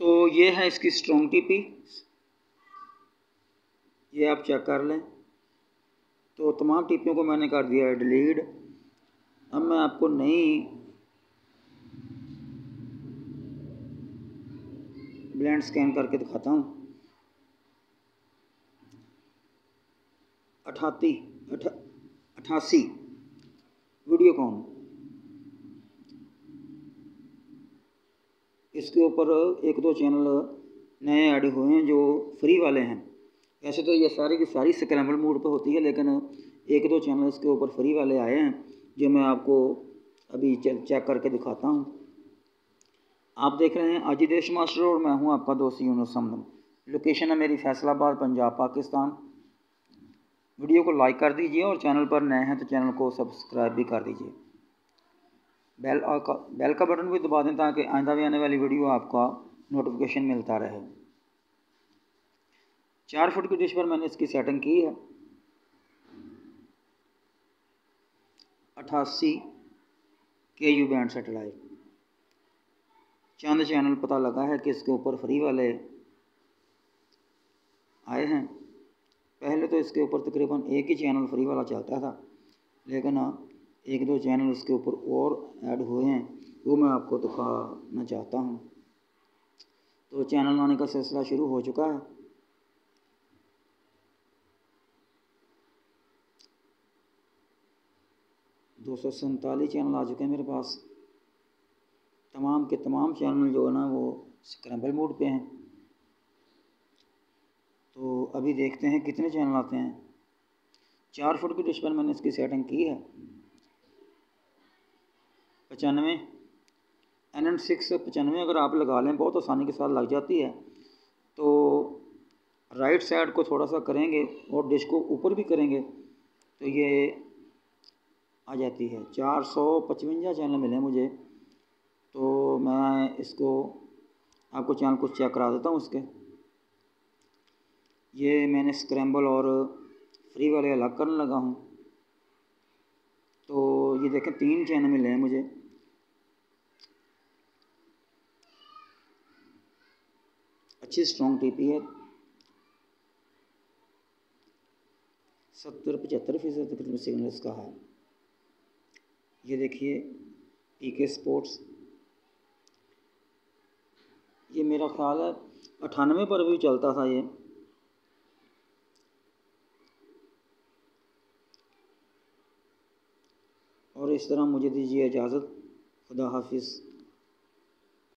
तो ये है इसकी स्ट्रॉन्ग टीपी, ये आप चेक कर लें। तो तमाम टीपियों को मैंने कर दिया है डिलीट। अब मैं आपको नई ब्लेंड स्कैन करके दिखाता हूँ। 88 वीडियोकॉन, इसके ऊपर एक दो चैनल नए ऐड हुए हैं जो फ्री वाले हैं। वैसे तो ये सारी की सारी स्क्रैम्बल मोड पे होती है, लेकिन एक दो चैनल इसके ऊपर फ्री वाले आए हैं जो मैं आपको अभी चेक करके दिखाता हूँ। आप देख रहे हैं अजिदेश मास्टर और मैं हूँ आपका दोस्त यूनुस समदम। लोकेशन है मेरी फैसलाबाद, पंजाब, पाकिस्तान। वीडियो को लाइक कर दीजिए और चैनल पर नए हैं तो चैनल को सब्सक्राइब भी कर दीजिए। बेल का बटन भी दबा दें ताकि आइंदा भी आने वाली वीडियो आपका नोटिफिकेशन मिलता रहे। 4 फुट की डिश पर मैंने इसकी सेटिंग की है। 88 KU बैंड सेटेलाइट। चंद चैनल पता लगा है कि इसके ऊपर फ्री वाले आए हैं। पहले तो इसके ऊपर तकरीबन एक ही चैनल फ्री वाला चलता था, लेकिन एक दो चैनल इसके ऊपर और ऐड हुए हैं, वो मैं आपको दिखाना चाहता हूँ। तो चैनल आने का सिलसिला शुरू हो चुका है। दो 247 चैनल आ चुके हैं मेरे पास। तमाम के तमाम चैनल जो है ना वो स्क्रैम्बल मोड पे हैं। तो अभी देखते हैं कितने चैनल आते हैं। 4 फुट की डिश पर मैंने इसकी सेटिंग की है। 95 NN6 95 अगर आप लगा लें बहुत आसानी के साथ लग जाती है। तो राइट साइड को थोड़ा सा करेंगे और डिश को ऊपर भी करेंगे तो ये आ जाती है। 455 चैनल मिले मुझे। तो मैं इसको आपको चैनल कुछ चेक करा देता हूँ इसके। ये मैंने स्क्रैम्बल और फ्री वाले अलग करने लगा हूँ। तो ये देखें 3 चैनल मिले हैं मुझे। अच्छी स्ट्रॉन्ग टीपी है। 70-75% तकरीबन सिग्नल इसका है। ये देखिए PK स्पोर्ट्स, ये मेरा ख्याल है 98 पर भी चलता था ये। और इस तरह मुझे दीजिए इजाज़त। खुदा हाफिज़।